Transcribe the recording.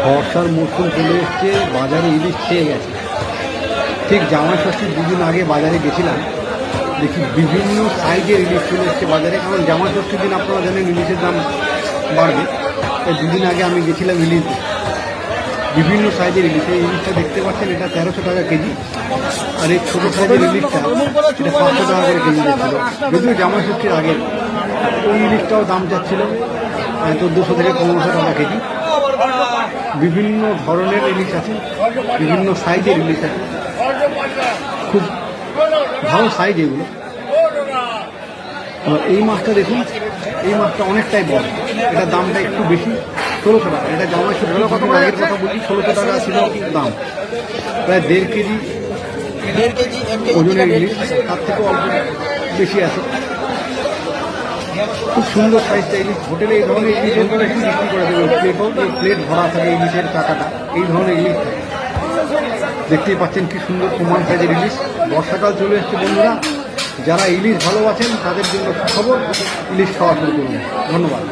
বর্ষার মরশুম চলে এসছে, বাজারে ইলিশ ছেয়ে গেছে। ঠিক জামাই ষষ্ঠীর দুদিন আগে বাজারে গেছিলাম, দেখি বিভিন্ন সাইজের ইলিশ চলে এসছে বাজারে। কারণ জামাই ষষ্ঠীর দিন আপনারা জানেন ইলিশের দাম বাড়বে, তাই দুদিন আগে আমি গেছিলাম ইলিশ, বিভিন্ন সাইজের ইলিশ। এই ইলিশটা দেখতে পাচ্ছেন, এটা 1300 টাকা কেজি। আর এই ছোটো সাইজের ইলিশটা এটা 500 টাকা করে কেজি যাচ্ছিল। যদিও জামাই ষষ্ঠীর আগে ওই ইলিশটাও দাম যাচ্ছিল 1400 থেকে 1500 টাকা কেজি। বিভিন্ন ধরনের ইলিশ আছে, বিভিন্ন সাইজের ইলিশ আছে, খুব ভালো সাইজ এগুলো। এই মাছটা দেখুন, এই মাছটা অনেকটাই বড়, এটার দামটা একটু বেশি, 1600 টাকা। এটা জামাই ষষ্ঠীর আগের কথা বলছি, 1600 টাকা ছিল দাম। প্রায় 1.5 কেজি ওজনের ইলিশ, তার থেকেও অল্প বেশি আছে। খুব সুন্দর সাইজটা ইলিশ। হোটেলে এই ধরনের ইলিশের করে একটু বিক্রি করে দেবে, প্লেট ভরা থাকে ইলিশের কাঁটাটা, এই ধরনের ইলিশ থাকে। দেখতেই পাচ্ছেন কি সুন্দর প্রমাণ সাইজের ইলিশ। বর্ষাকাল চলে এসছে বন্ধুরা, যারা ইলিশ ভালোবাসেন তাদের জন্য খবর, ইলিশ খাওয়া শুরু করুন। ধন্যবাদ।